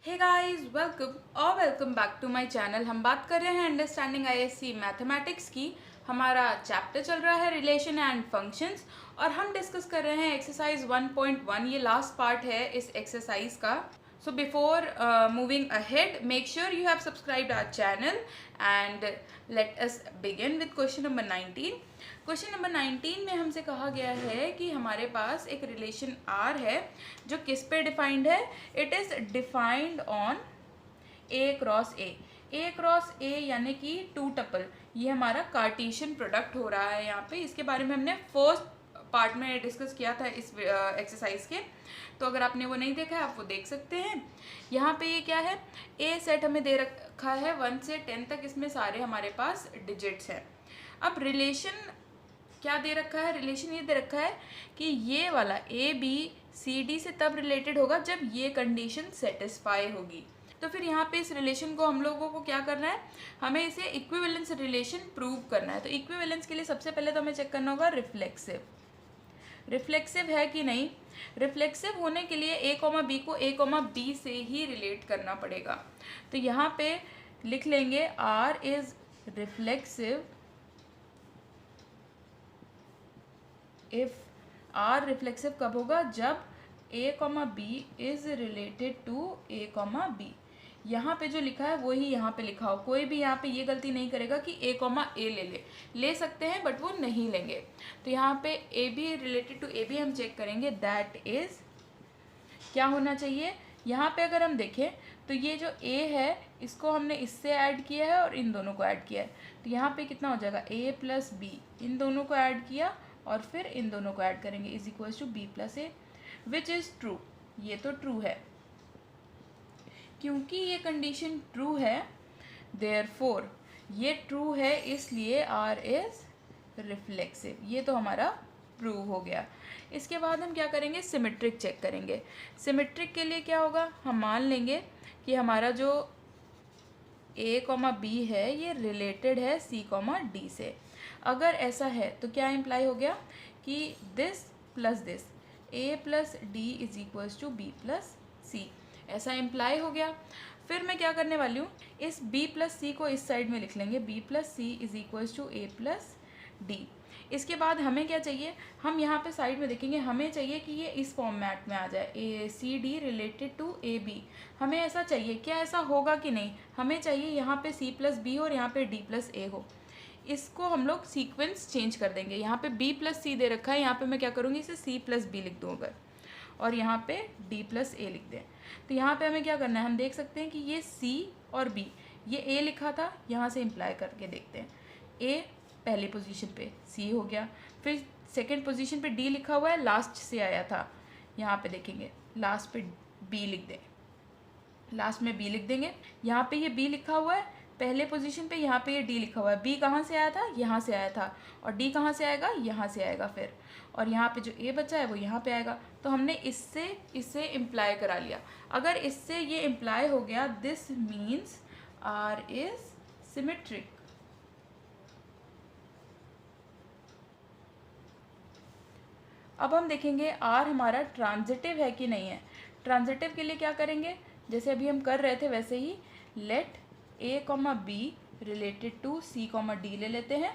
Hey guys welcome back to my channel. हम बात कर रहे हैं अंडरस्टैंडिंग आईएससी मैथमेटिक्स की। हमारा चैप्टर चल रहा है रिलेशन एंड फंक्शंस और हम डिस्कस कर रहे हैं एक्सरसाइज 1.1। ये लास्ट पार्ट है इस एक्सरसाइज का। So before moving ahead, make sure you have subscribed our channel and let us begin with question number 19. Question number 19 में हमसे कहा गया है कि हमारे पास एक रिलेशन R है जो किस पे डिफाइंड है। It is defined on A cross A यानी कि टू टपल। ये हमारा कार्टेशियन प्रोडक्ट हो रहा है यहाँ पे। इसके बारे में हमने फर्स्ट पार्ट में डिस्कस किया था इस एक्सरसाइज के, तो अगर आपने वो नहीं देखा है आप वो देख सकते हैं। यहाँ पे ये क्या है, ए सेट हमें दे रखा है 1 से 10 तक, इसमें सारे हमारे पास डिजिट्स हैं। अब रिलेशन क्या दे रखा है, रिलेशन ये दे रखा है कि ये वाला ए बी सी डी से तब रिलेटेड होगा जब ये कंडीशन सेटिस्फाई होगी। तो फिर यहाँ पे इस रिलेशन को हम लोगों को क्या करना है, हमें इसे इक्विवेलेंस रिलेशन प्रूव करना है। तो इक्विवेलेंस के लिए सबसे पहले तो हमें चेक करना होगा रिफ्लेक्सिव है कि नहीं। रिफ्लेक्सिव होने के लिए ए कॉमा बी को ए कॉमा बी से ही रिलेट करना पड़ेगा। तो यहाँ पे लिख लेंगे R is reflexive if R reflexive कब होगा, जब A comma B is related to A comma B. यहाँ पे जो लिखा है वही यहाँ पे लिखा हो। कोई भी यहाँ पे ये गलती नहीं करेगा कि ए कॉमा ए ले सकते हैं बट वो नहीं लेंगे। तो यहाँ पे A B related to A B हम चेक करेंगे, दैट इज क्या होना चाहिए। यहाँ पे अगर हम देखें तो ये जो ए है इसको हमने इससे ऐड किया है और इन दोनों को ऐड किया है। तो यहाँ पे कितना हो जाएगा, ए प्लस बी, इन दोनों को ऐड किया और फिर इन दोनों को ऐड करेंगे, is equal to B plus A, which is true. ये तो ट्रू है, क्योंकि ये कंडीशन ट्रू है देयरफॉर ये ट्रू है, इसलिए आर इज रिफ्लेक्सिव। ये तो हमारा प्रूव हो गया। इसके बाद हम क्या करेंगे, सिमेट्रिक चेक करेंगे। सिमेट्रिक के लिए क्या होगा, हम मान लेंगे कि हमारा जो ए कॉमा बी है ये रिलेटेड है सी कॉमा डी से। अगर ऐसा है तो क्या इम्प्लाई हो गया कि this plus this, A plus D is equals to B plus C, ऐसा इम्प्लाई हो गया। फिर मैं क्या करने वाली हूँ, इस b प्लस सी को इस साइड में लिख लेंगे, b plus C is equals to A plus D. इसके बाद हमें क्या चाहिए, हम यहाँ पे साइड में देखेंगे, हमें चाहिए कि ये इस फॉर्मेट में आ जाए, A C D related to A B. हमें ऐसा चाहिए, क्या ऐसा होगा कि नहीं, हमें चाहिए यहाँ पे सी प्लस बी और यहाँ पे डी प्लस ए हो। इसको हम लोग सीक्वेंस चेंज कर देंगे। यहाँ पे b प्लस सी दे रखा है, यहाँ पे मैं क्या करूँगी, इसे c प्लस बी लिख दूँ अगर, और यहाँ पे d प्लस ए लिख दें। तो यहाँ पे हमें क्या करना है, हम देख सकते हैं कि ये c और b, ये a लिखा था, यहाँ से इम्प्लाई करके देखते हैं। a पहली पोजीशन पे c हो गया, फिर सेकंड पोजीशन पे d लिखा हुआ है, लास्ट से आया था, यहाँ पे देखेंगे लास्ट पे b लिख दें, लास्ट में b लिख देंगे। यहाँ पे ये b लिखा हुआ है पहले पोजीशन पे, यहाँ पे ये d लिखा हुआ है। b कहाँ से आया था, यहाँ से आया था, और d कहाँ से आएगा, यहाँ से आएगा फिर, और यहाँ पे जो a बचा है वो यहाँ पे आएगा। तो हमने इससे इम्प्लाई करा लिया। अगर इससे ये इम्प्लाई हो गया, this means r is symmetric. अब हम देखेंगे r हमारा ट्रांजिटिव है कि नहीं है। ट्रांजिटिव के लिए क्या करेंगे, जैसे अभी हम कर रहे थे वैसे ही, let a comma B related to C comma D ले लेते हैं।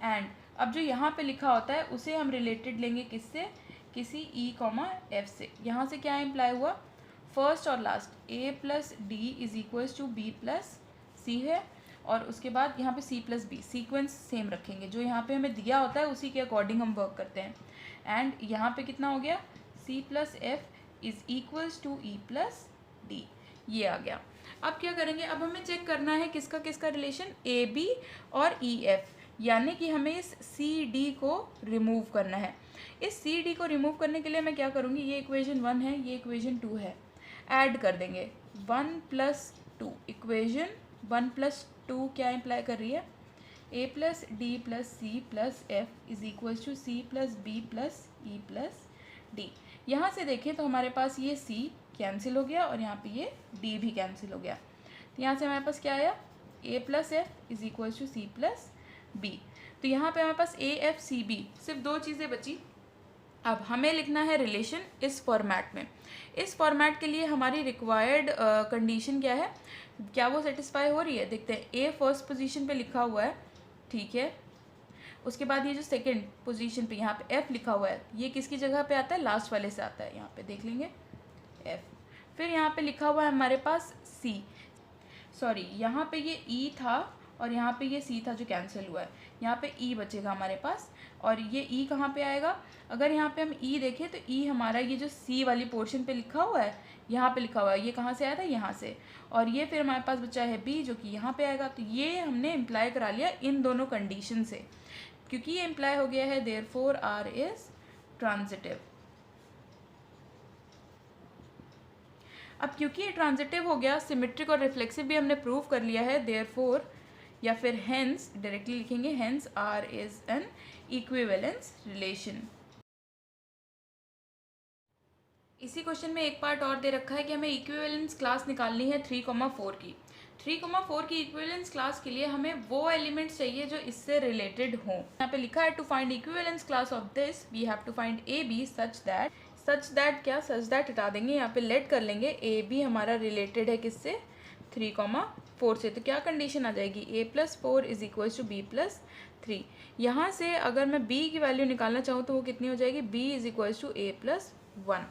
एंड अब जो यहाँ पे लिखा होता है उसे हम रिलेटेड लेंगे किससे, किसी e कॉमा एफ से। यहाँ से क्या इम्प्लाई हुआ, फर्स्ट और last a plus D is equals to B plus C है, और उसके बाद यहाँ पे c plus B, sequence same रखेंगे, जो यहाँ पे हमें दिया होता है उसी के अकॉर्डिंग हम वर्क करते हैं। एंड यहाँ पे कितना हो गया, c plus F is equals to e plus D, ये आ गया। अब क्या करेंगे, अब हमें चेक करना है किसका किसका रिलेशन, ए बी और ई एफ, यानी कि हमें इस सी डी को रिमूव करना है। इस सी डी को रिमूव करने के लिए मैं क्या करूँगी, ये इक्वेशन 1 है, ये इक्वेशन 2 है, ऐड कर देंगे 1 प्लस 2। इक्वेशन 1 प्लस 2 क्या इम्प्लाई कर रही है, A plus D plus C plus F is equals to C plus B plus E plus D. यहाँ से देखें तो हमारे पास ये c कैंसिल हो गया और यहाँ पे ये d भी कैंसिल हो गया। तो यहाँ से हमारे पास क्या आया, a plus F is equal to C plus B. तो यहाँ पे हमारे पास a f c b सिर्फ दो चीज़ें बची, अब हमें लिखना है रिलेशन इस फॉर्मेट में। इस फॉर्मेट के लिए हमारी रिक्वायर्ड कंडीशन क्या है, क्या वो सेटिस्फाई हो रही है, देखते हैं। ए फर्स्ट पोजीशन पे लिखा हुआ है, ठीक है। उसके बाद ये जो सेकंड पोजीशन पे यहाँ पे एफ लिखा हुआ है, ये किसकी जगह पे आता है, लास्ट वाले से आता है, यहाँ पे देख लेंगे एफ। फिर यहाँ पे लिखा हुआ है हमारे पास सी, सॉरी यहाँ पे ये ई था और यहाँ पे ये सी था जो कैंसिल हुआ है, यहाँ पे ई बचेगा हमारे पास। और ये ई कहाँ पे आएगा, अगर यहाँ पे हम ई देखें तो ई हमारा ये जो सी वाली पोर्शन पे लिखा हुआ है, यहाँ पे लिखा हुआ है, ये कहाँ से आया था, यहाँ से। और ये फिर हमारे पास बचा है बी जो कि यहाँ पे आएगा। तो ये हमने इम्प्लाई करा लिया इन दोनों कंडीशन से, क्योंकि ये इम्प्लाई हो गया है देयरफॉर आर इज ट्रांजिटिव। अब क्योंकि ये ट्रांजिटिव हो गया, सिमेट्रिक और रिफ्लेक्सिव भी हमने प्रूव कर लिया है, देयरफॉर या फिर हेंस डायरेक्टली लिखेंगे, hence R is an equivalence relation. इसी क्वेश्चन में एक पार्ट और दे रखा है कि हमें इक्विवेलेंस क्लास निकालनी है 3,4 की। 3,4 की इक्विवेलेंस क्लास के लिए हमें वो एलिमेंट्स चाहिए जो इससे रिलेटेड हों। यहाँ पे लिखा है to find equivalence class of this we have to find A B such that क्या, सच दैट हटा देंगे, यहाँ पे लेट कर लेंगे, ए बी हमारा रिलेटेड है किससे, 3,4 से। तो क्या कंडीशन आ जाएगी, a+4 is equal to b+3। यहाँ से अगर मैं b की वैल्यू निकालना चाहूँ तो वो कितनी हो जाएगी, b is equal to a+1।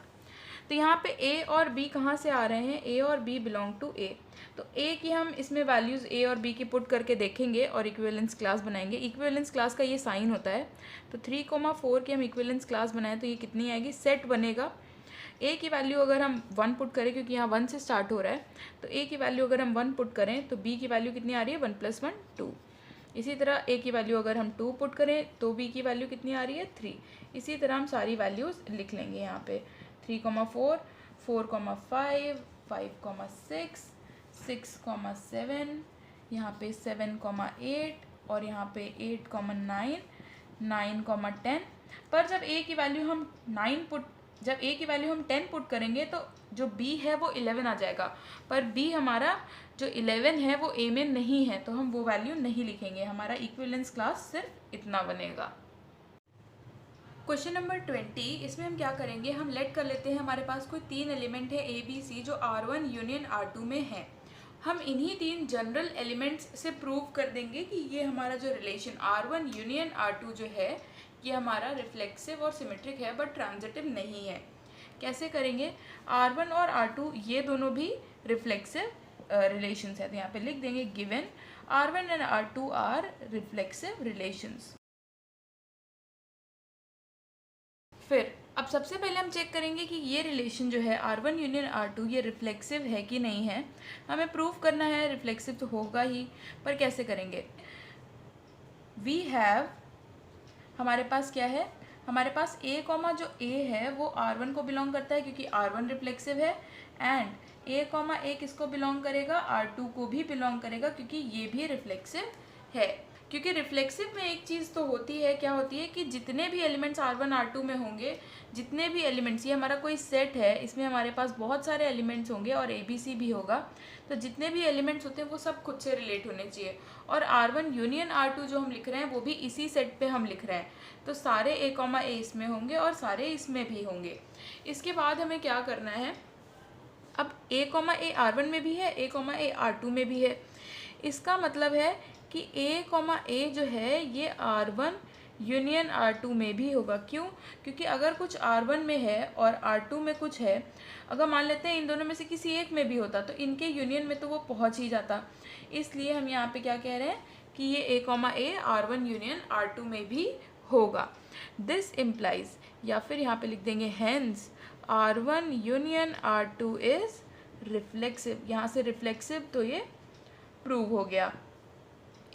तो यहाँ पे a और b कहाँ से आ रहे हैं, a और b बिलोंग टू a। तो a की हम इसमें वैल्यूज़ a और b की पुट करके देखेंगे और इक्विवेलेंस क्लास बनाएंगे। इक्विवेलेंस क्लास का ये साइन होता है। तो 3,4 की हम इक्विवेलेंस क्लास बनाएं तो ये कितनी आएगी, सेट बनेगा। a की वैल्यू अगर हम 1 पुट करें, क्योंकि यहाँ 1 से स्टार्ट हो रहा है, तो a की वैल्यू अगर हम 1 पुट करें तो b की वैल्यू कितनी आ रही है, 1 + 1 2। इसी तरह a की वैल्यू अगर हम 2 पुट करें तो b की वैल्यू कितनी आ रही है, 3। इसी तरह हम सारी वैल्यूज़ लिख लेंगे यहाँ पे, 3,4, 4,5, 5,6, 6,7, यहाँ पे 7,8 और यहाँ पे 8,9, 9,10। पर जब a की वैल्यू हम 10 पुट करेंगे तो जो b है वो 11 आ जाएगा, पर b हमारा जो 11 है वो a में नहीं है, तो हम वो वैल्यू नहीं लिखेंगे। हमारा इक्विवेलेंस क्लास सिर्फ इतना बनेगा। क्वेश्चन नंबर 20, इसमें हम क्या करेंगे, हम लेट कर लेते हैं हमारे पास कोई 3 एलिमेंट है ए बी सी जो R1 यूनियन R2 में है। हम इन्हीं 3 जनरल एलिमेंट्स से प्रूव कर देंगे कि ये हमारा जो रिलेशन R1 यूनियन R2 जो है ये हमारा रिफ्लेक्सिव और सिमेट्रिक है बट ट्रांजिटिव नहीं है। कैसे करेंगे, R1 और R2 ये दोनों भी रिफ्लेक्सिव रिलेशंस है। तो यहाँ पे लिख देंगे given R1 and R2 are reflexive relations. फिर अब सबसे पहले हम चेक करेंगे कि ये रिलेशन जो है R1 यूनियन R2 ये रिफ्लेक्सिव है कि नहीं है। हमें प्रूव करना है, रिफ्लेक्सिव तो होगा ही, पर कैसे करेंगे। वी हैव, हमारे पास क्या है, हमारे पास a जो a है वो R1 को बिलोंग करता है क्योंकि R1 रिफ्लेक्सिव है, एंड a किसको बिलोंग करेगा, R2 को भी बिलोंग करेगा क्योंकि ये भी रिफ्लेक्सिव है। क्योंकि रिफ्लेक्सिव में एक चीज़ तो होती है, क्या होती है कि जितने भी एलिमेंट्स R1 R2 में होंगे, जितने भी एलिमेंट्स, ये हमारा कोई सेट है, इसमें हमारे पास बहुत सारे एलिमेंट्स होंगे और ABC भी होगा, तो जितने भी एलिमेंट्स होते हैं वो सब खुद से रिलेट होने चाहिए। और R1 यूनियन R2 जो हम लिख रहे हैं वो भी इसी सेट पे हम लिख रहे हैं, तो सारे a, इसमें होंगे और सारे इसमें भी होंगे। इसके बाद हमें क्या करना है, अब a, R1 में भी है, a, R2 में भी है। इसका मतलब है कि a जो है ये R1 यूनियन R2 में भी होगा। क्यों, क्योंकि अगर कुछ R1 में है और R2 में कुछ है, अगर मान लेते हैं इन दोनों में से किसी एक में भी होता तो इनके यूनियन में तो वो पहुंच ही जाता। इसलिए हम यहाँ पे क्या कह रहे हैं कि ये a, R1 यूनियन R2 में भी होगा। दिस इम्प्लाइज, या फिर यहाँ पे लिख देंगे hence R1 union R2 is reflexive. यहाँ से रिफ्लेक्सिव तो ये प्रूव हो गया।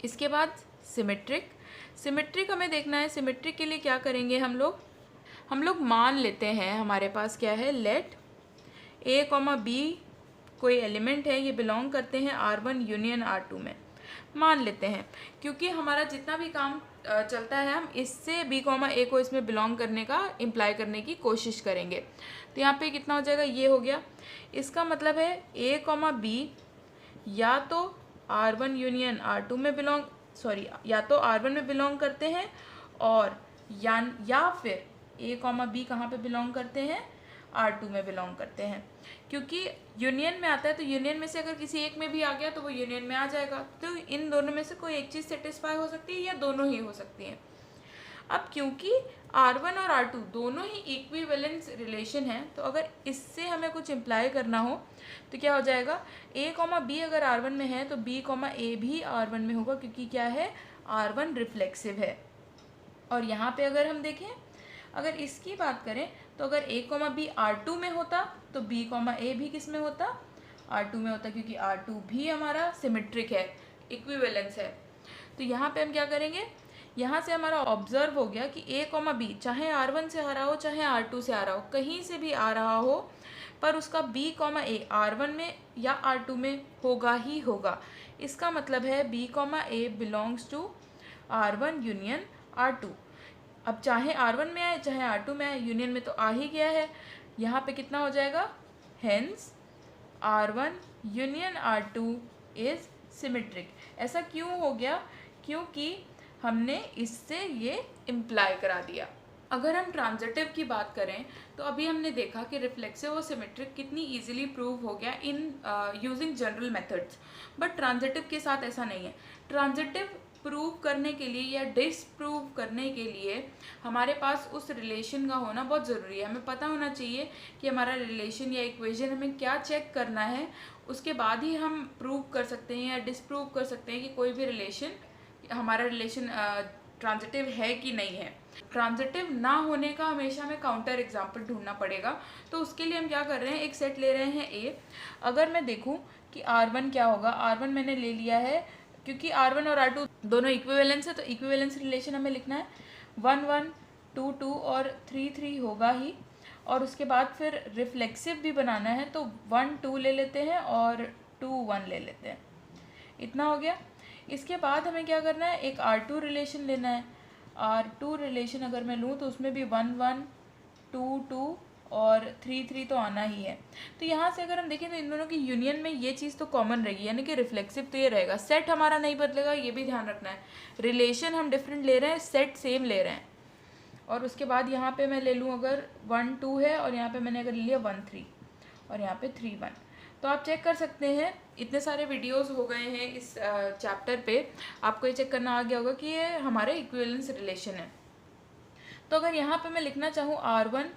इसके बाद सिमेट्रिक हमें देखना है। सिमेट्रिक के लिए क्या करेंगे, हम लोग मान लेते हैं हमारे पास क्या है, लेट a, b कोई एलिमेंट है, ये बिलोंग करते हैं R1 यूनियन R2 में, मान लेते हैं। क्योंकि हमारा जितना भी काम चलता है हम इससे b, a को इसमें बिलोंग करने का इम्प्लाई करने की कोशिश करेंगे। तो यहाँ पे कितना हो जाएगा, ये हो गया। इसका मतलब है a, b या तो R1 यूनियन R2 में या तो R1 में बिलोंग करते हैं और या फिर ए कॉमा बी कहाँ पे बिलोंग करते हैं, R2 में बिलोंग करते हैं। क्योंकि यूनियन में आता है तो यूनियन में से अगर किसी एक में भी आ गया तो वो यूनियन में आ जाएगा। तो इन दोनों में से कोई एक चीज़ सेटिस्फाई हो सकती है या दोनों ही हो सकती हैं। अब क्योंकि R1 और R2 दोनों ही इक्विवेलेंस रिलेशन है, तो अगर इससे हमें कुछ इम्प्लाई करना हो तो क्या हो जाएगा, A कॉमा बी अगर R1 में है तो B कॉमा ए भी R1 में होगा, क्योंकि क्या है, R1 रिफ्लेक्सिव है। और यहाँ पे अगर हम देखें, अगर इसकी बात करें तो अगर A कॉमा बी R2 में होता तो B कॉमा ए भी किस में होता, R2 में होता, क्योंकि R2 भी हमारा सिमेट्रिक है, इक्विवेलेंस है। तो यहाँ पे हम क्या करेंगे, यहाँ से हमारा ऑब्जर्व हो गया कि A कॉमा बी चाहे R1 से आ रहा हो चाहे R2 से आ रहा हो, कहीं से भी आ रहा हो, पर उसका B कॉमा ए R1 में या R2 में होगा ही होगा। इसका मतलब है B comma A belongs to R1 union R2। अब चाहे R1 में आए चाहे R2 में आए, यूनियन में तो आ ही गया है। यहाँ पे कितना हो जाएगा, hence R1 union R2 is symmetric. ऐसा क्यों हो गया, क्योंकि हमने इससे ये इम्प्लाई करा दिया। अगर हम ट्रांजिटिव की बात करें तो अभी हमने देखा कि रिफ्लेक्सिव और सिमेट्रिक कितनी इजीली प्रूव हो गया in using general methods, but transitive के साथ ऐसा नहीं है। ट्रांजिटिव प्रूव करने के लिए या डिसप्रूव करने के लिए हमारे पास उस रिलेशन का होना बहुत ज़रूरी है। हमें पता होना चाहिए कि हमारा रिलेशन या इक्वेशन हमें क्या चेक करना है, उसके बाद ही हम प्रूव कर सकते हैं या डिसप्रूव कर सकते हैं कि कोई भी रिलेशन, हमारा रिलेशन ट्रांजिटिव है कि नहीं है। ट्रांजिटिव ना होने का हमेशा हमें काउंटर एग्जाम्पल ढूंढना पड़ेगा। तो उसके लिए हम क्या कर रहे हैं, एक सेट ले रहे हैं ए। अगर मैं देखूं कि R1 क्या होगा, R1 मैंने ले लिया है, क्योंकि R1 और R2 दोनों इक्विवेलेंस है तो इक्विवेलेंस रिलेशन हमें लिखना है 1 1 2 2 और 3 3 होगा ही। और उसके बाद फिर रिफ्लेक्सिव भी बनाना है तो 1 2 ले लेते हैं और 2 1 ले लेते हैं, इतना हो गया। इसके बाद हमें क्या करना है, एक R2 रिलेशन लेना है। R2 रिलेशन अगर मैं लूँ तो उसमें भी 1 1 2 2 और 3 3 तो आना ही है। तो यहाँ से अगर हम देखें तो इन दोनों की यूनियन में ये चीज़ तो कॉमन रहेगी, यानी कि रिफ्लेक्सिव तो ये रहेगा। सेट हमारा नहीं बदलेगा, ये भी ध्यान रखना है। रिलेशन हम डिफरेंट ले रहे हैं, सेट सेम ले रहे हैं। और उसके बाद यहाँ पे मैं ले लूँ अगर 1 2 है और यहाँ पे मैंने अगर लिया 1 3 और यहाँ पे 3 1, तो आप चेक कर सकते हैं। इतने सारे वीडियोस हो गए हैं इस चैप्टर पे, आपको ये चेक करना आ गया होगा कि ये हमारे इक्विवेलेंस रिलेशन है। तो अगर यहाँ पे मैं लिखना चाहूँ R1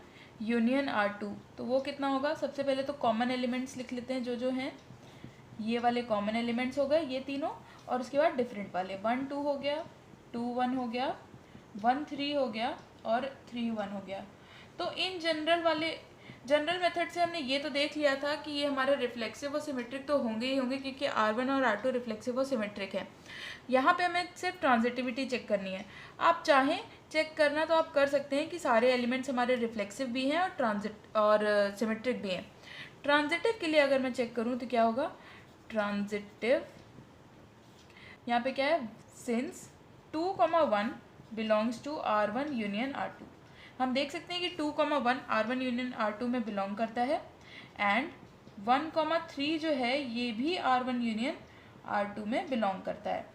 यूनियन R2 तो वो कितना होगा, सबसे पहले तो कॉमन एलिमेंट्स लिख लेते हैं जो हैं। ये वाले कॉमन एलिमेंट्स हो गए ये तीनों, और उसके बाद डिफरेंट वाले 1 2 हो गया, 2 1 हो गया, 1 3 हो गया और 3 1 हो गया। तो इन जनरल मेथड से हमने ये तो देख लिया था कि ये हमारे रिफ्लेक्सिव और सिमेट्रिक तो होंगे ही होंगे, क्योंकि R1 और R2 रिफ्लेक्सिव और सिमेट्रिक है। यहाँ पे हमें सिर्फ ट्रांजिटिविटी चेक करनी है। आप चाहें चेक करना तो आप कर सकते हैं कि सारे एलिमेंट्स हमारे रिफ्लेक्सिव भी हैं और सिमेट्रिक भी हैं। ट्रांजिटिव के लिए अगर मैं चेक करूँ तो क्या होगा, ट्रांजिटिव यहाँ पे क्या है, since 2 1 belongs to R1 union R2, हम देख सकते हैं कि 2 1 R1 यूनियन R2 में बिलोंग करता है, एंड 1 3 जो है ये भी R1 यूनियन R2 में बिलोंग करता है।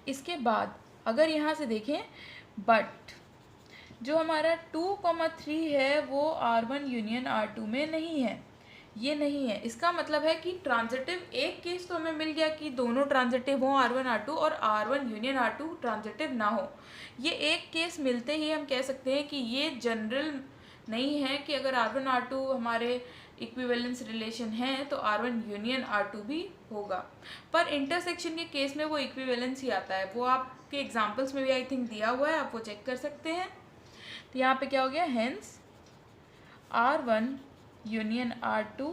इसके बाद अगर यहाँ से देखें, बट जो हमारा 2 3 है वो R1 यूनियन R2 में नहीं है, ये नहीं है। इसका मतलब है कि ट्रांजिटिव एक केस तो हमें मिल गया कि दोनों ट्रांजिटिव हों R1 R2 और R1 यूनियन R2 ट्रांजिटिव ना हो। ये एक केस मिलते ही हम कह सकते हैं कि ये जनरल नहीं है कि अगर R1 R2 हमारे इक्विवेलेंस रिलेशन है तो R1 यूनियन R2 भी होगा। पर इंटरसेक्शन के केस में वो इक्विवेलेंस ही आता है, वो आपके एग्जाम्पल्स में भी आई थिंक दिया हुआ है, आप वो चेक कर सकते हैं। तो यहाँ पे क्या हो गया, hence R1 union R2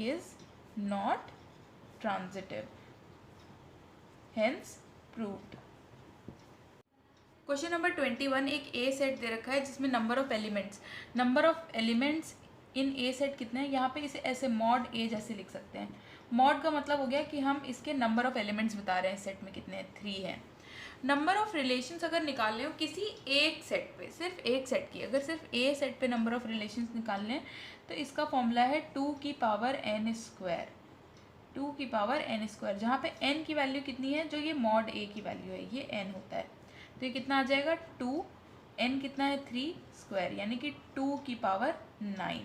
is not transitive, hence proved। Question number 21, एक ए सेट दे रखा है जिसमें number of elements in A set कितने हैं। यहाँ पे इसे ऐसे मॉड ए जैसे लिख सकते हैं। मॉड का मतलब हो गया कि हम इसके नंबर ऑफ एलिमेंट्स बता रहे हैं, सेट में कितने हैं, 3 हैं। नंबर ऑफ रिलेशंस अगर निकालने हो किसी एक सेट पे, सिर्फ एक सेट की, अगर सिर्फ ए सेट पे नंबर ऑफ रिलेशंस निकालने हैं तो इसका फॉर्मूला है 2 की पावर n स्क्वायर, 2 की पावर n स्क्वायर, जहाँ पे n की वैल्यू कितनी है, जो ये मॉड ए की वैल्यू है ये n होता है, तो ये कितना आ जाएगा 2 n कितना है 3 स्क्वायर यानी कि 2 की पावर 9।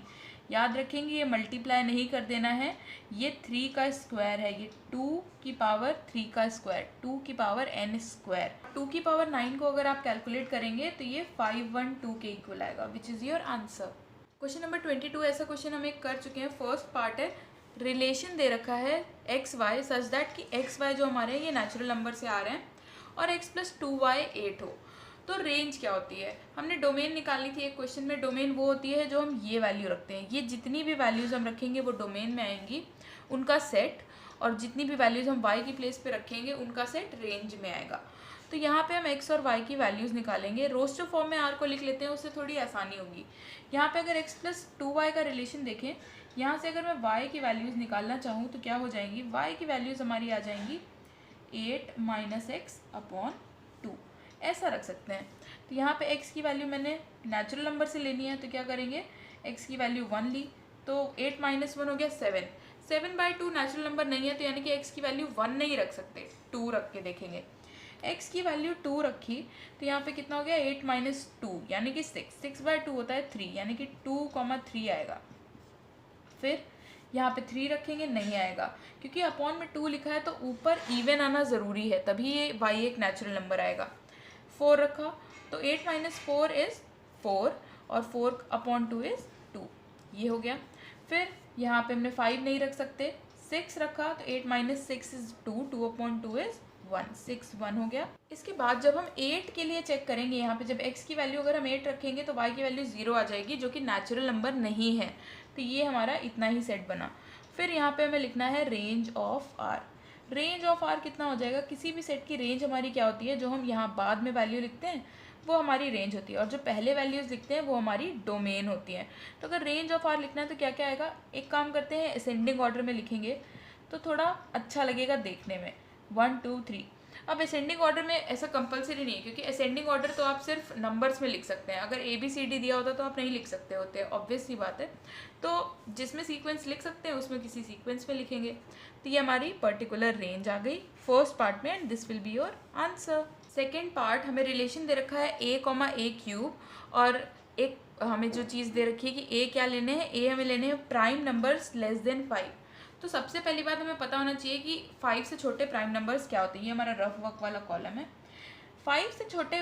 याद रखेंगे ये मल्टीप्लाई नहीं कर देना है, ये 3 का स्क्वायर है, ये 2 की पावर 3 का स्क्वायर, 2 की पावर n स्क्वायर। 2 की पावर 9 को अगर आप कैलकुलेट करेंगे तो ये 512 के इक्वल आएगा, which is your answer. Question number 22, ऐसा क्वेश्चन हम एक कर चुके हैं। फर्स्ट पार्ट है, रिलेशन दे रखा है एक्स वाई सच दैट कि एक्स वाई जो हमारे हैं ये नेचुरल नंबर से आ रहे हैं और x + 2y 8 हो, तो रेंज क्या होती है। हमने डोमेन निकालनी थी एक क्वेश्चन में। डोमेन वो होती है जो हम ये वैल्यू रखते हैं, ये जितनी भी वैल्यूज़ हम रखेंगे वो डोमेन में आएंगी, उनका सेट, और जितनी भी वैल्यूज़ हम y की प्लेस पे रखेंगे उनका सेट रेंज में आएगा। तो यहाँ पे हम x और y की वैल्यूज़ निकालेंगे। रोस्टर फॉर्म में r को लिख लेते हैं, उससे थोड़ी आसानी होगी। यहाँ पे अगर x + 2y का रिलेशन देखें, यहाँ से अगर मैं y की वैल्यूज़ निकालना चाहूँ तो क्या हो जाएंगी, y की वैल्यूज़ हमारी आ जाएंगी 8 - x/2, ऐसा रख सकते हैं। तो यहाँ पे x की वैल्यू मैंने नेचुरल नंबर से लेनी है, तो क्या करेंगे, x की वैल्यू 1 ली, तो 8 - 1 हो गया 7। 7/2 नेचुरल नंबर नहीं है, तो यानी कि x की वैल्यू 1 नहीं रख सकते, 2 रख के देखेंगे। x की वैल्यू 2 रखी तो यहाँ पे कितना हो गया, 8 - 2 यानी कि 6। 6/2 होता है 3, यानी कि 2,3 आएगा। फिर यहाँ पे 3 रखेंगे, नहीं आएगा, क्योंकि अपॉन में 2 लिखा है तो ऊपर इवन आना ज़रूरी है, तभी ये y एक नेचुरल नंबर आएगा। 4 रखा तो 8 - 4 इज़ 4 और 4/2 इज़ 2, ये हो गया। फिर यहाँ पे हमने 5 नहीं रख सकते, 6 रखा तो 8 - 6 इज़ 2, 2/2 इज़ 1, 6 1 हो गया। इसके बाद जब हम 8 के लिए चेक करेंगे, यहाँ पे जब x की वैल्यू अगर हम 8 रखेंगे तो y की वैल्यू 0 आ जाएगी, जो कि नेचुरल नंबर नहीं है, तो ये हमारा इतना ही सेट बना। फिर यहाँ पे हमें लिखना है range of r। Range of r कितना हो जाएगा, किसी भी सेट की रेंज हमारी क्या होती है, जो हम यहाँ बाद में वैल्यू लिखते हैं वो हमारी रेंज होती है, और जो पहले वैल्यूज़ लिखते हैं वो हमारी डोमेन होती है। तो अगर रेंज ऑफ r लिखना है तो क्या क्या आएगा, एक काम करते हैं असेंडिंग ऑर्डर में लिखेंगे तो थोड़ा अच्छा लगेगा देखने में, 1 2 3। अब असेंडिंग ऑर्डर में ऐसा कंपलसरी नहीं है, क्योंकि असेंडिंग ऑर्डर तो आप सिर्फ नंबर्स में लिख सकते हैं, अगर ABCD दिया होता तो आप नहीं लिख सकते होते, ऑब्वियस सी बात है। तो जिसमें सीक्वेंस लिख सकते हैं उसमें किसी सीक्वेंस में लिखेंगे। तो ये हमारी पर्टिकुलर रेंज आ गई फर्स्ट पार्ट में, and this will be your answer. Second part, हमें रिलेशन दे रखा है a,a³ और एक हमें जो चीज़ दे रखी है कि a क्या लेने हैं, a हमें लेने हैं प्राइम नंबर्स <5। तो सबसे पहली बात हमें पता होना चाहिए कि 5 से छोटे प्राइम नंबर्स क्या होते हैं। ये हमारा रफ वर्क वाला कॉलम है। 5 से छोटे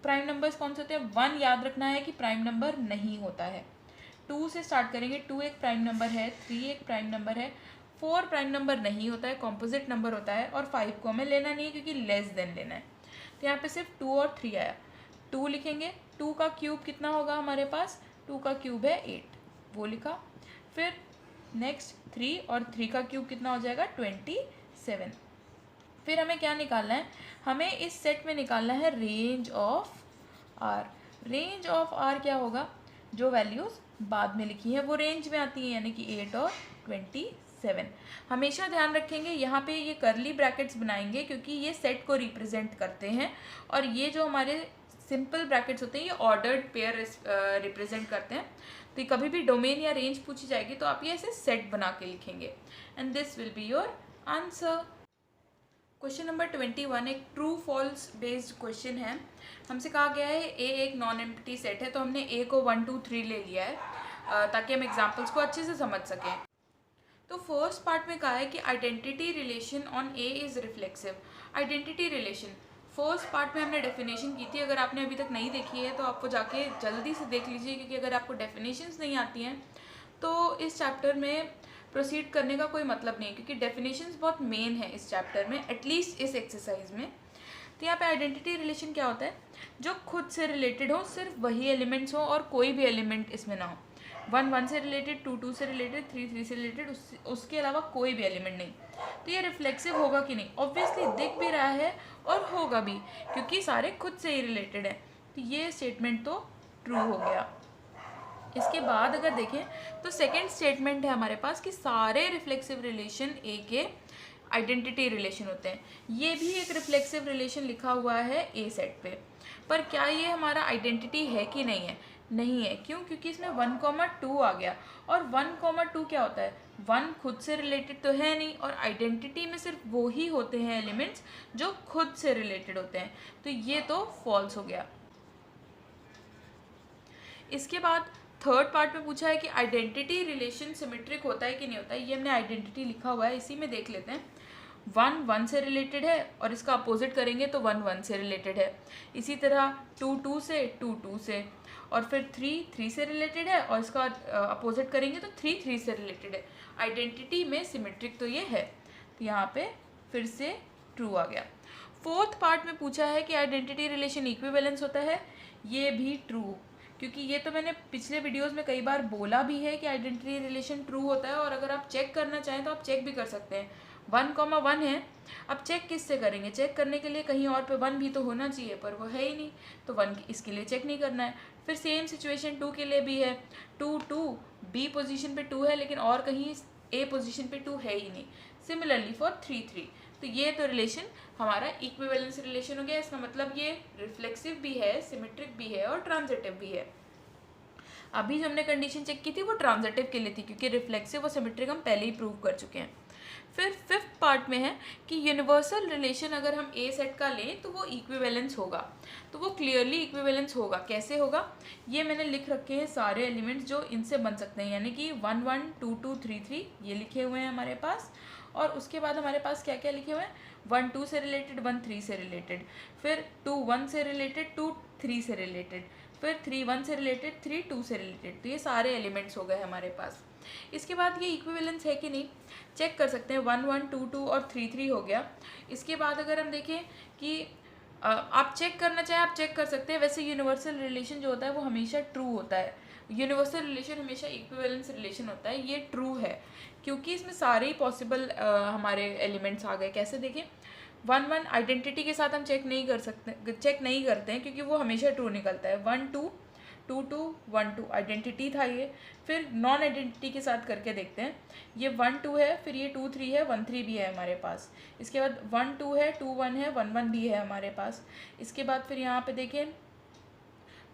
प्राइम नंबर्स कौन से होते हैं, 1 याद रखना है कि प्राइम नंबर नहीं होता है। 2 से स्टार्ट करेंगे, 2 एक प्राइम नंबर है, 3 एक प्राइम नंबर है, 4 प्राइम नंबर नहीं होता है, कॉम्पोजिट नंबर होता है, और 5 को हमें लेना नहीं है क्योंकि लेस देन लेना है। तो यहाँ पे सिर्फ 2 और 3 आया। 2 लिखेंगे, 2 का क्यूब कितना होगा हमारे पास, 2 का क्यूब है 8, वो लिखा। फिर नेक्स्ट 3 और 3 का क्यूब कितना हो जाएगा 27। फिर हमें क्या निकालना है, हमें इस सेट में निकालना है range of r। Range of r क्या होगा, जो वैल्यूज़ बाद में लिखी हैं वो रेंज में आती हैं, यानी कि 8 और 27। हमेशा ध्यान रखेंगे यहाँ पे ये करली ब्रैकेट्स बनाएंगे क्योंकि ये सेट को रिप्रेजेंट करते हैं, और ये जो हमारे सिंपल ब्रैकेट्स होते हैं ये ऑर्डर्ड पेयर रिप्रेजेंट करते हैं। तो कभी भी डोमेन या रेंज पूछी जाएगी तो आप ये ऐसे सेट बना के लिखेंगे, and this will be your answer. Question number 21 एक ट्रू फॉल्स बेस्ड क्वेश्चन है। हमसे कहा गया है ए एक नॉन एम्प्टी सेट है, तो हमने ए को 1 2 3 ले लिया है ताकि हम एग्जाम्पल्स को अच्छे से समझ सकें। तो फर्स्ट पार्ट में कहा है कि identity relation on A is reflexive. Identity relation first part में हमने डेफिनेशन की थी, अगर आपने अभी तक नहीं देखी है तो आपको जाके जल्दी से देख लीजिए, क्योंकि अगर आपको डेफिनेशंस नहीं आती हैं तो इस चैप्टर में प्रोसीड करने का कोई मतलब नहीं है, क्योंकि डेफिनेशंस बहुत मेन है इस चैप्टर में, एटलीस्ट इस एक्सरसाइज में। तो यहाँ पे आइडेंटिटी रिलेशन क्या होता है, जो खुद से रिलेटेड हो, सिर्फ वही एलिमेंट्स हो और कोई भी एलिमेंट इसमें ना हो। 1 1 से रिलेटेड, 2 2 से रिलेटेड, 3 3 से रिलेटेड, उसके अलावा कोई भी एलिमेंट नहीं। तो ये रिफ्लेक्सिव होगा कि नहीं, ऑब्वियसली दिख भी रहा है और होगा भी, क्योंकि सारे खुद से ही रिलेटेड है। तो ये स्टेटमेंट तो ट्रू हो गया। इसके बाद अगर देखें तो सेकेंड स्टेटमेंट है हमारे पास कि सारे रिफ्लेक्सिव रिलेशन ए के आइडेंटिटी रिलेशन होते हैं। ये भी एक रिफ्लेक्सिव रिलेशन लिखा हुआ है ए सेट पे, पर क्या ये हमारा आइडेंटिटी है कि नहीं है, नहीं है। क्यों, क्योंकि इसमें 1 2 आ गया, और 1 2 क्या होता है, 1 खुद से रिलेटेड तो है नहीं, और आइडेंटिटी में सिर्फ वो ही होते हैं एलिमेंट्स जो खुद से रिलेटेड होते हैं, तो ये तो फॉल्स हो गया। इसके बाद थर्ड पार्ट में पूछा है कि आइडेंटिटी रिलेशन सिमेट्रिक होता है कि नहीं होता है। ये हमने आइडेंटिटी लिखा हुआ है, इसी में देख लेते हैं। 1 1 से रिलेटेड है और इसका अपोजिट करेंगे तो 1 1 से रिलेटेड है। इसी तरह 2 2 से, 2 2 से, और फिर 3 3 से रिलेटेड है और इसका अपोजिट करेंगे तो 3 3 से रिलेटेड है। आइडेंटिटी में सिमेट्रिक तो ये है, तो यहाँ पे फिर से ट्रू आ गया। फोर्थ पार्ट में पूछा है कि आइडेंटिटी रिलेशन इक्विवेलेंस होता है, ये भी ट्रू, क्योंकि ये तो मैंने पिछले वीडियोस में कई बार बोला भी है कि आइडेंटिटी रिलेशन ट्रू होता है, और अगर आप चेक करना चाहें तो आप चेक भी कर सकते हैं। 1, 1 है, अब चेक किससे करेंगे? चेक करने के लिए कहीं और पे 1 भी तो होना चाहिए, पर वो है ही नहीं, तो 1 इसके लिए चेक नहीं करना है। फिर सेम सिचुएशन 2 के लिए भी है। 2 2 बी पोजीशन पे 2 है, लेकिन और कहीं ए पोजीशन पे 2 है ही नहीं। सिमिलरली फॉर 3 3, तो ये तो रिलेशन हमारा इक्विवेलेंस रिलेशन हो गया। इसका मतलब ये रिफ्लेक्सिव भी है, सिमेट्रिक भी है और ट्रांजिटिव भी है। अभी जो हमने कंडीशन चेक की थी वो ट्रांजिटिव के लिए थी, क्योंकि रिफ्लेक्सिव और सिमेट्रिक हम पहले ही प्रूव कर चुके हैं। फिर फिफ्थ पार्ट में है कि यूनिवर्सल रिलेशन अगर हम ए सेट का लें तो वो इक्विवेलेंस होगा, तो वो क्लियरली इक्विवेलेंस होगा। कैसे होगा? ये मैंने लिख रखे हैं सारे एलिमेंट्स जो इनसे बन सकते हैं, यानी कि 1 1 2 2 3 3 ये लिखे हुए हैं हमारे पास। और उसके बाद हमारे पास क्या क्या लिखे हुए हैं? 1 2 से रिलेटेड, 1 3 से रिलेटेड, फिर 2 1 से रिलेटेड, 2 3 से रिलेटेड, फिर 3 1 से रिलेटेड, 3 2 से रिलेटेड। तो ये सारे एलिमेंट्स हो गए हमारे पास। इसके बाद ये इक्विवेलेंस है कि नहीं चेक कर सकते हैं। 1 1 2 2 और 3 3 हो गया। इसके बाद अगर हम देखें कि आप चेक करना चाहें आप चेक कर सकते हैं। वैसे यूनिवर्सल रिलेशन जो होता है वो हमेशा ट्रू होता है, यूनिवर्सल रिलेशन हमेशा इक्विवेलेंस रिलेशन होता है, ये ट्रू है, क्योंकि इसमें सारे ही पॉसिबल हमारे एलिमेंट्स आ गए। कैसे देखें? 1 1 आइडेंटिटी के साथ हम चेक नहीं करते हैं, क्योंकि वो हमेशा ट्रू निकलता है। 1 2 2 2 1 2 आइडेंटिटी था ये। फिर नॉन आइडेंटिटी के साथ करके देखते हैं। ये 1 2 है, फिर ये 2 3 है, 1 3 भी है हमारे पास। इसके बाद 1 2 है, 2 1 है, 1 1 भी है हमारे पास। इसके बाद फिर यहाँ पे देखें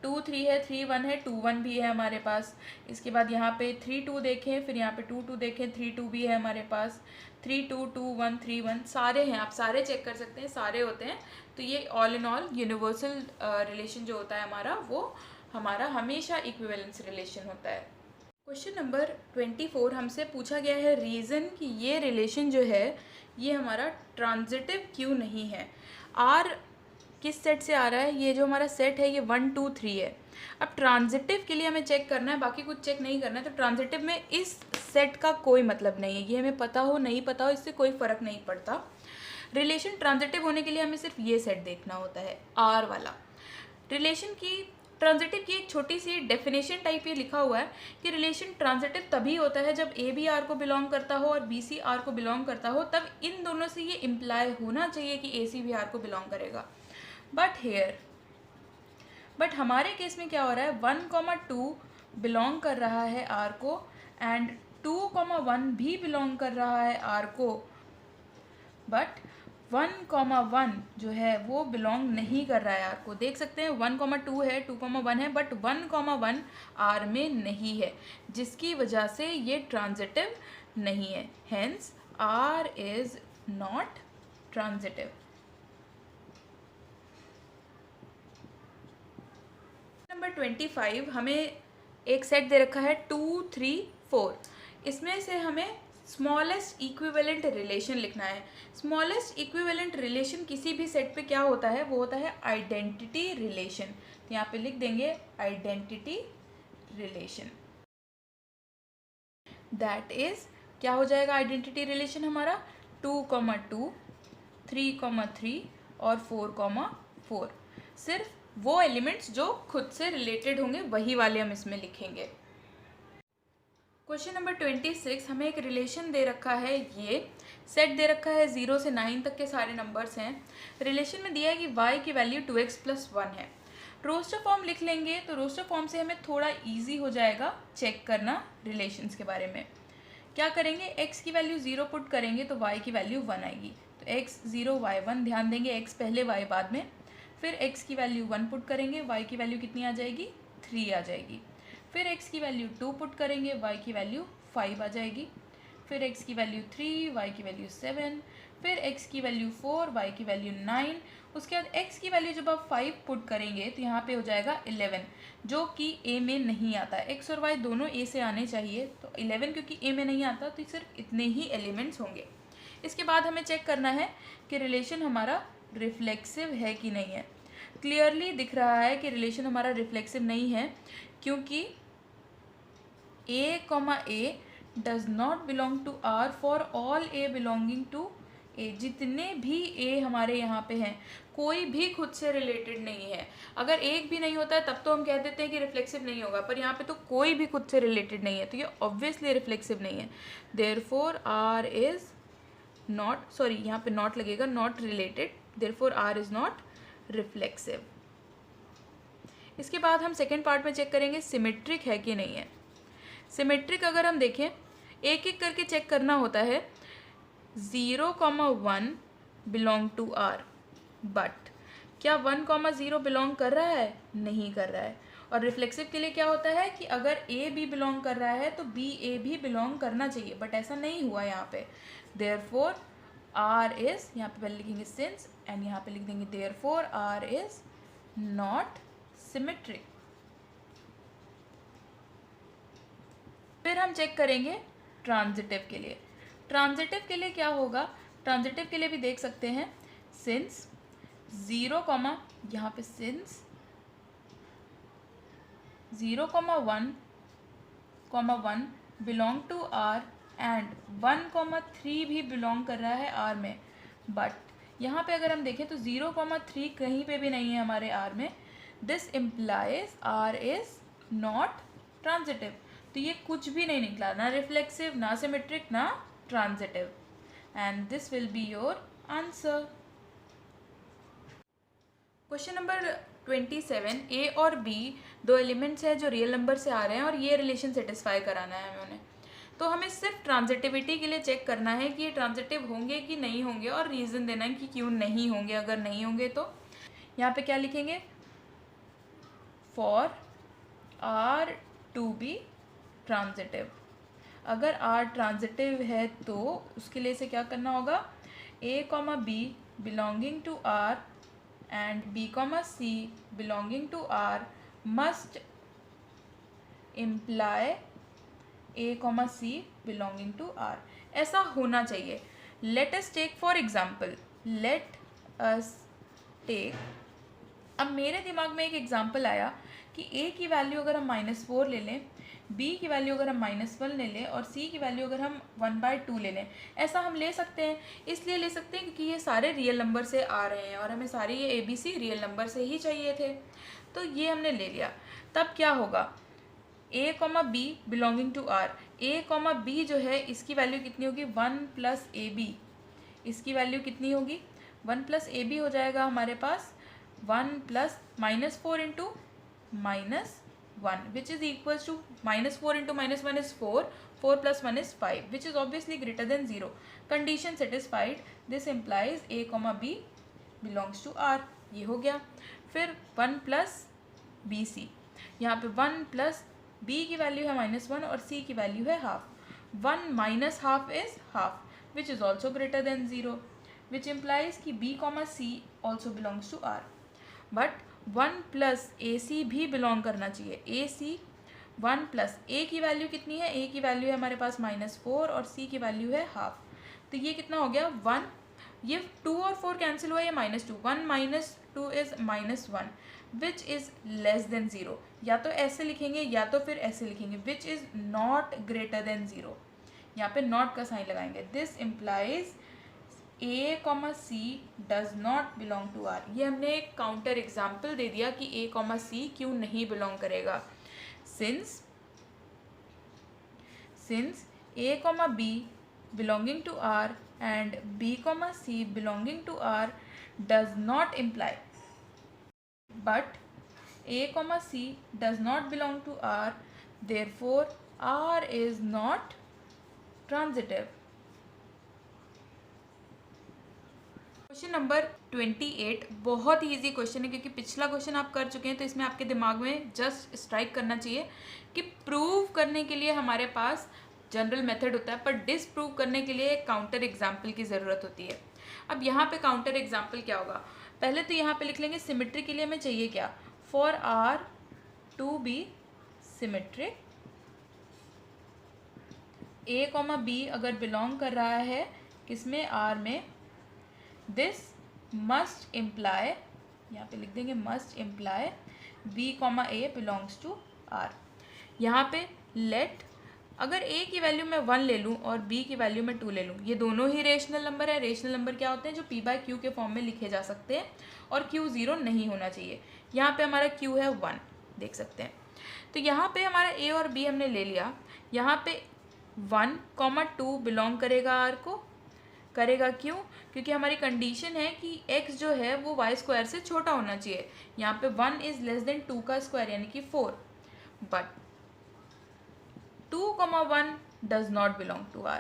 2 3 है, 3 1 है, 2 1 भी है हमारे पास। इसके बाद यहाँ पे 3 2 देखें, फिर यहाँ पे 2 2 देखें, 3 2 भी है हमारे पास। 3 2 2 1 3 1 सारे हैं, आप सारे चेक कर सकते हैं, सारे होते हैं। तो ये all in all universal relation जो होता है हमारा, वो हमारा हमेशा इक्विवेलेंस रिलेशन होता है। क्वेश्चन नंबर 24 हमसे पूछा गया है रीज़न कि ये रिलेशन जो है ये हमारा ट्रांजिटिव क्यों नहीं है। आर किस सेट से आ रहा है? ये जो हमारा सेट है ये 1 2 3 है। अब ट्रांजिटिव के लिए हमें चेक करना है, बाकी कुछ चेक नहीं करना है। तो ट्रांजिटिव में इस सेट का कोई मतलब नहीं है, ये हमें पता हो नहीं पता हो इससे कोई फ़र्क नहीं पड़ता। रिलेशन ट्रांजिटिव होने के लिए हमें सिर्फ ये सेट देखना होता है, आर वाला। रिलेशन की ट्रांजिटिव की एक छोटी सी डेफिनेशन टाइप ये लिखा हुआ है कि रिलेशन ट्रांजिटिव तभी होता है जब ए भी आर को बिलोंग करता हो और बी सी आर को बिलोंग करता हो, तब इन दोनों से ये इम्प्लाई होना चाहिए कि ए सी भी आर को बिलोंग करेगा। बट हमारे केस में क्या हो रहा है? 1 2 बिलोंग कर रहा है आर को, एंड 2 1 भी बिलोंग कर रहा है आर को, बट 1 1 जो है वो बिलोंग नहीं कर रहा है आर को। देख सकते हैं 1 2 है, 2 1 है, बट 1 1 आर में नहीं है, जिसकी वजह से ये ट्रांजिटिव नहीं है। Hence R is not transitive. Number 25 हमें एक सेट दे रखा है 2 3 4। इसमें से हमें स्मॉलेस्ट इक्विवेलेंट रिलेशन लिखना है। स्मॉलेस्ट इक्विवेलेंट रिलेशन किसी भी सेट पे क्या होता है? वो होता है आइडेंटिटी रिलेशन। तो यहाँ पे लिख देंगे आइडेंटिटी रिलेशन। दैट इज क्या हो जाएगा आइडेंटिटी रिलेशन हमारा? 2 2 3 3 और 4 4। सिर्फ वो एलिमेंट्स जो खुद से रिलेटेड होंगे वही वाले हम इसमें लिखेंगे। क्वेश्चन नंबर 26 हमें एक रिलेशन दे रखा है, ये सेट दे रखा है 0 से 9 तक के सारे नंबर्स हैं। रिलेशन में दिया है कि y की वैल्यू 2x + 1 है। रोस्टर फॉर्म लिख लेंगे तो रोस्टर फॉर्म से हमें थोड़ा इजी हो जाएगा चेक करना रिलेशंस के बारे में। क्या करेंगे? x की वैल्यू 0 पुट करेंगे तो y की वैल्यू 1 आएगी। तो x 0 y 1, ध्यान देंगे x पहले y बाद में। फिर x की वैल्यू 1 पुट करेंगे, y की वैल्यू कितनी आ जाएगी? 3 आ जाएगी। फिर x की वैल्यू 2 पुट करेंगे, y की वैल्यू 5 आ जाएगी। फिर x की वैल्यू 3, y की वैल्यू 7, फिर x की वैल्यू 4, y की वैल्यू 9, उसके बाद x की वैल्यू जब आप 5 पुट करेंगे तो यहाँ पे हो जाएगा 11, जो कि a में नहीं आता। x और y दोनों a से आने चाहिए, तो 11 क्योंकि a में नहीं आता तो सिर्फ इतने ही एलिमेंट्स होंगे। इसके बाद हमें चेक करना है कि रिलेशन हमारा रिफ्लेक्सिव है कि नहीं है। क्लियरली दिख रहा है कि रिलेशन हमारा रिफ्लेक्सिव नहीं है, क्योंकि a, does not belong to R for all a belonging to a। जितने भी a हमारे यहाँ पे हैं, कोई भी खुद से रिलेटेड नहीं है। अगर एक भी नहीं होता है तब तो हम कह देते हैं कि रिफ्लेक्सिव नहीं होगा, पर यहाँ पे तो कोई भी खुद से रिलेटेड नहीं है, तो ये ऑब्वियसली रिफ्लेक्सिव नहीं है। Therefore R is not, sorry यहाँ पे नॉट लगेगा, not related, therefore R is not reflexive. इसके बाद हम सेकेंड पार्ट में चेक करेंगे सिमेट्रिक है कि नहीं है। सिमेट्रिक अगर हम देखें, एक एक करके चेक करना होता है। 0,1 बिलोंग टू R, बट क्या 1,0 बिलोंग कर रहा है? नहीं कर रहा है। और रिफ्लेक्सिव के लिए क्या होता है कि अगर A भी बिलोंग कर रहा है तो B A भी बिलोंग करना चाहिए, बट ऐसा नहीं हुआ यहाँ पे। देयरफॉर R इज, यहाँ पे पहले लिखेंगे सिंस एंड यहाँ पे लिख देंगे therefore R is not symmetric. फिर हम चेक करेंगे ट्रांजिटिव के लिए। ट्रांजिटिव के लिए क्या होगा? ट्रांजिटिव के लिए भी देख सकते हैं, सिंस 0, यहाँ पे since 0,1 belong to R and 1,3 भी बिलोंग कर रहा है R में, बट यहाँ पे अगर हम देखें तो 0,3 कहीं पे भी नहीं है हमारे R में। This implies R is not transitive. तो ये कुछ भी नहीं निकला, ना रिफ्लेक्सिव, ना सिमेट्रिक, ना transitive, and this will be your answer. Question number 27, ए और बी दो एलिमेंट्स हैं जो रियल नंबर से आ रहे हैं और ये रिलेशन सेटिस्फाई कराना है हमें उन्हें। तो हमें सिर्फ ट्रांजिटिविटी के लिए चेक करना है कि ये ट्रांजिटिव होंगे कि नहीं होंगे, और रीज़न देना है कि क्यों नहीं होंगे। अगर नहीं होंगे तो यहाँ पे क्या लिखेंगे? For R to be transitive. अगर R ट्रांजिटिव है तो उसके लिए से क्या करना होगा? A, B belonging to R and B, C belonging to R must imply A, C belonging to R। ऐसा होना चाहिए। Let us take for example, let us take, अब मेरे दिमाग में एक एग्जाम्पल आया कि A की वैल्यू अगर हम -4 ले लें, B की वैल्यू अगर हम -1 ले लें और C की वैल्यू अगर हम 1/2 ले लें। ऐसा हम ले सकते हैं, इसलिए ले सकते हैं क्योंकि ये सारे रियल नंबर से आ रहे हैं और हमें सारे ये ABC रियल नंबर से ही चाहिए थे, तो ये हमने ले लिया। तब क्या होगा? A, B belonging to R। A, B जो है इसकी वैल्यू कितनी होगी? 1 + AB। इसकी वैल्यू कितनी होगी? 1 + AB हो जाएगा हमारे पास 1 + -4 into -1 which is equals to -4 into -1 is 4, 4 + 1 is 5, which is obviously greater than 0. Condition satisfied. This implies A, B belongs to R. ये हो गया। फिर 1 + BC, यहाँ पे 1 + B की वैल्यू है -1 और C की वैल्यू है ½ 1 - ½ is ½ which is also greater than 0, which implies कि B, C also belongs to R. But 1 + AC भी बिलोंग करना चाहिए। AC 1 + A की वैल्यू कितनी है? A की वैल्यू है हमारे पास -4 और C की वैल्यू है ½ तो ये कितना हो गया? 1, ये 2 और 4 कैंसिल हुआ, ये -2, 1 - 2 is -1 which is less than 0। या तो ऐसे लिखेंगे या तो फिर ऐसे लिखेंगे, which is not greater than 0। यहाँ पे नॉट का साइन लगाएंगे। This implies A, C does not belong to R। ये हमने एक काउंटर एग्जाम्पल दे दिया कि A, C क्यों नहीं बिलोंग करेगा। Since A, B belonging to R and B, C belonging to R does not imply, but A, C does not belong to R, therefore R is not transitive. Question number 28 बहुत ही easy question है, क्योंकि पिछला question आप कर चुके हैं, तो इसमें आपके दिमाग में जस्ट स्ट्राइक करना चाहिए कि प्रूव करने के लिए हमारे पास जनरल मेथड होता है, पर डिसप्रूव करने के लिए एक काउंटर एग्जाम्पल की ज़रूरत होती है। अब यहाँ पे काउंटर एग्जाम्पल क्या होगा, पहले तो यहाँ पे लिख लेंगे सिमेट्री के लिए हमें चाहिए क्या, for R to be symmetric, A comma B अगर बिलोंग कर रहा है किसमें, आर में, दिस मस्ट इम्प्लाई, यहाँ पे लिख देंगे must imply B comma A belongs to R. यहाँ पे लेट, अगर ए की वैल्यू मैं 1 ले लूँ और बी की वैल्यू मैं 2 ले लूँ, ये दोनों ही रेशनल नंबर है। रेशनल नंबर क्या होते हैं, जो पी बाय क्यू के फॉर्म में लिखे जा सकते हैं, और क्यू 0 नहीं होना चाहिए। यहाँ पे हमारा क्यू है 1, देख सकते हैं। तो यहाँ पे हमारा ए और बी हमने ले लिया, यहाँ पे 1,2 बिलोंग करेगा आर को, करेगा क्यों, क्योंकि हमारी कंडीशन है कि x जो है वो y स्क्वायर से छोटा होना चाहिए। यहाँ पे 1 इज लेस देन 2 का स्क्वायर यानी कि 4, but 2,1 does not belong to r।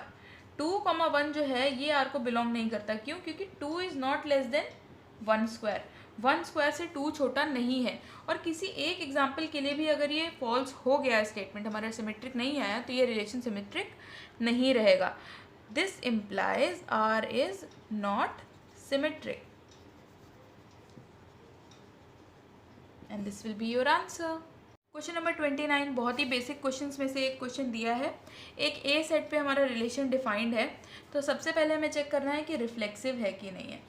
2,1 जो है ये r को बिलोंग नहीं करता, क्यों, क्योंकि 2 is not less than 1 square, 1 square से 2 छोटा नहीं है। और किसी एक एग्जाम्पल के लिए भी अगर ये फॉल्स हो गया स्टेटमेंट, हमारा सिमेट्रिक नहीं आया, तो ये रिलेशन सिमेट्रिक नहीं रहेगा। This implies R is not symmetric, and this will be your answer. Question number 29 बहुत ही बेसिक क्वेश्चंस में से एक क्वेश्चन दिया है। एक ए सेट पे हमारा रिलेशन डिफाइंड है, तो सबसे पहले हमें चेक करना है कि रिफ्लेक्सिव है कि नहीं है।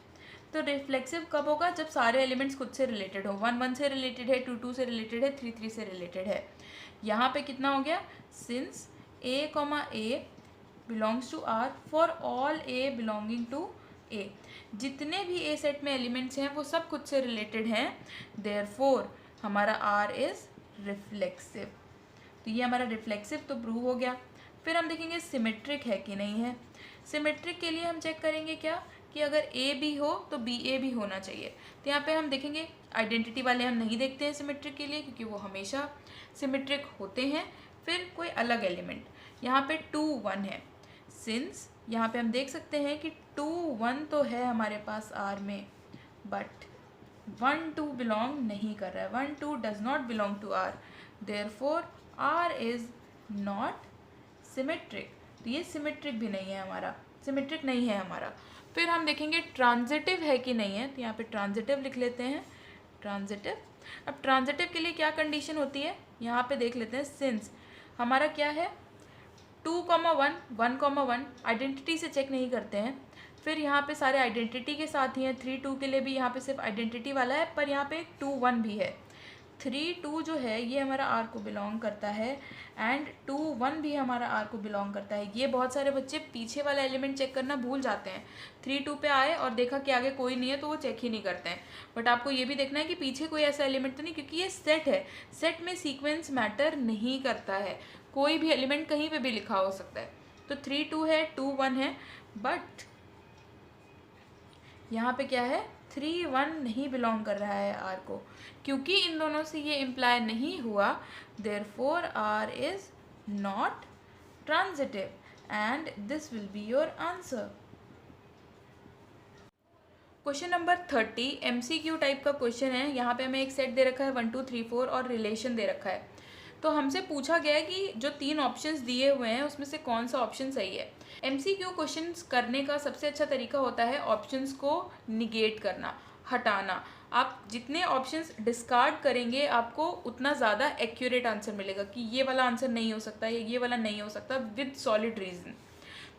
तो रिफ्लेक्सिव कब होगा, जब सारे एलिमेंट्स खुद से रिलेटेड हो, 1 1 से रिलेटेड है, 2 2 से रिलेटेड है, 3 3 से रिलेटेड है। यहाँ पे कितना हो गया, since A comma A belongs to R for all A belonging to A, जितने भी ए सेट में एलिमेंट्स हैं वो सब खुद से रिलेटेड हैं, देयरफॉर हमारा आर इज रिफ्लेक्सिव। तो ये हमारा रिफ्लेक्सिव तो प्रूव हो गया। फिर हम देखेंगे सिमेट्रिक है कि नहीं है। सिमेट्रिक के लिए हम चेक करेंगे क्या, कि अगर ए बी हो तो बी ए भी होना चाहिए। तो यहाँ पे हम देखेंगे आइडेंटिटी वाले हम नहीं देखते हैं सिमेट्रिक के लिए, क्योंकि वो हमेशा सिमेट्रिक होते हैं। फिर कोई अलग एलिमेंट, यहाँ पे 2 1 है, सिंस यहाँ पे हम देख सकते हैं कि 2 1 तो है हमारे पास आर में, बट 1 2 बिलोंग नहीं कर रहा है, 1 2 does not belong to R, therefore R is not symmetric. तो ये सिमेट्रिक भी नहीं है हमारा, सिमेट्रिक नहीं है हमारा। फिर हम देखेंगे ट्रांजिटिव है कि नहीं है, तो यहाँ पे ट्रांजिटिव लिख लेते हैं, ट्रांजिटिव। अब ट्रांजिटिव के लिए क्या कंडीशन होती है, यहाँ पे देख लेते हैं। सिंस हमारा क्या है, 2,1 1,1 आइडेंटिटी से चेक नहीं करते हैं। फिर यहाँ पे सारे आइडेंटिटी के साथ ही हैं। 3 2 के लिए भी यहाँ पे सिर्फ आइडेंटिटी वाला है, पर यहाँ पे 2 1 भी है। 3 2 जो है ये हमारा आर को बिलोंग करता है, एंड 2 1 भी हमारा आर को बिलोंग करता है। ये बहुत सारे बच्चे पीछे वाला एलिमेंट चेक करना भूल जाते हैं। 3 2 पे आए और देखा कि आगे कोई नहीं है तो वो चेक ही नहीं करते हैं। बट आपको ये भी देखना है कि पीछे कोई ऐसा एलिमेंट तो नहीं, क्योंकि ये सेट है, सेट में सीक्वेंस मैटर नहीं करता है, कोई भी एलिमेंट कहीं पे भी लिखा हो सकता है। तो 3 2 है, 2 1 है, बट यहाँ पे क्या है, 3 1 नहीं बिलोंग कर रहा है आर को, क्योंकि इन दोनों से ये इम्प्लाई नहीं हुआ, therefore R is not transitive, and this will be your answer. Question number 30 MCQ type का क्वेश्चन है। यहाँ पे हमें एक सेट दे रखा है 1 2 3 4 और रिलेशन दे रखा है। तो हमसे पूछा गया है कि जो 3 ऑप्शंस दिए हुए हैं उसमें से कौन सा ऑप्शन सही है। MCQ क्वेश्चंस करने का सबसे अच्छा तरीका होता है ऑप्शंस को निगेट करना, हटाना। आप जितने ऑप्शंस डिस्कार्ड करेंगे आपको उतना ज़्यादा एक्यूरेट आंसर मिलेगा, कि ये वाला आंसर नहीं हो सकता, ये वाला नहीं हो सकता, विद सॉलिड रीज़न।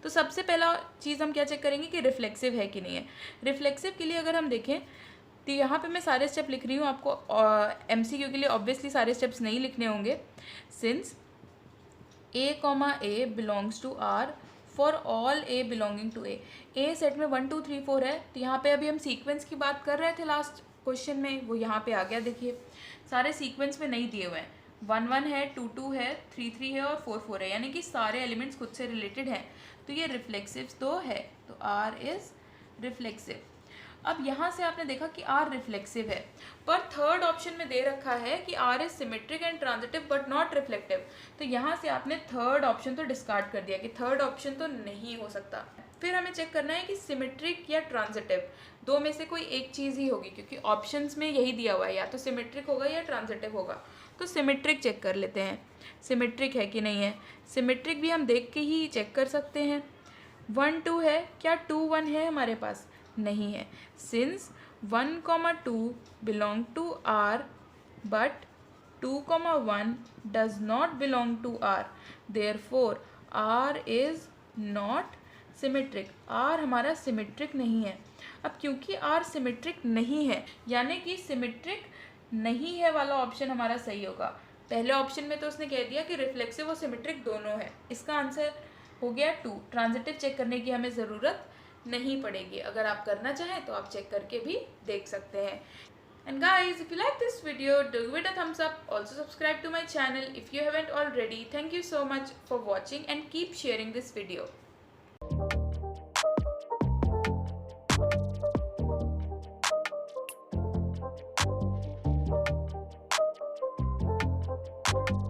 तो सबसे पहला चीज़ हम क्या चेक करेंगे कि रिफ्लेक्सिव है कि नहीं है। रिफ्लेक्सिव के लिए अगर हम देखें तो यहाँ पे मैं सारे स्टेप लिख रही हूँ, आपको MCQ के लिए ऑब्वियसली सारे स्टेप्स नहीं लिखने होंगे। Since A comma A belongs to R for all A belonging to A set में 1 2 3 4 है। तो यहाँ पे अभी हम सीक्वेंस की बात कर रहे थे लास्ट क्वेश्चन में, वो यहाँ पे आ गया। देखिए सारे सीक्वेंस में नहीं दिए हुए हैं, 1 1 है, 2 2 है, 3 3 है और 4 4 है, यानी कि सारे एलिमेंट्स खुद से रिलेटेड हैं। तो ये रिफ्लेक्सिव तो है, तो R इज रिफ्लेक्सिव। अब यहाँ से आपने देखा कि R रिफ्लेक्सिव है, पर थर्ड ऑप्शन में दे रखा है कि R is symmetric and transitive but not reflective. तो यहाँ से आपने थर्ड ऑप्शन तो डिस्कार्ड कर दिया कि थर्ड ऑप्शन तो नहीं हो सकता। फिर हमें चेक करना है कि सिमेट्रिक या ट्रांजिटिव, दो में से कोई एक चीज़ ही होगी, क्योंकि ऑप्शंस में यही दिया हुआ है, या तो सिमेट्रिक होगा या ट्रांजिटिव होगा। तो सिमेट्रिक चेक कर लेते हैं, सिमेट्रिक है कि नहीं है। सिमेट्रिक भी हम देख के ही चेक कर सकते हैं। 1 2 है, क्या 2 1 है हमारे पास? नहीं है। Since 1 2 belong to R but 2 1 does not belong to R, therefore R is not symmetric. R हमारा सिमेट्रिक नहीं है। अब क्योंकि R सिमेट्रिक नहीं है, यानी कि सिमेट्रिक नहीं है वाला ऑप्शन हमारा सही होगा। पहले ऑप्शन में तो उसने कह दिया कि रिफ्लेक्सिव और सिमेट्रिक दोनों है, इसका आंसर हो गया 2। ट्रांजिटिव चेक करने की हमें ज़रूरत नहीं पड़ेगी। अगर आप करना चाहें तो आप चेक करके भी देख सकते हैं। And guys, if you like this video, do give it a thumbs up. Also subscribe to my channel if you haven't already. Thank you so much for watching and keep sharing this video.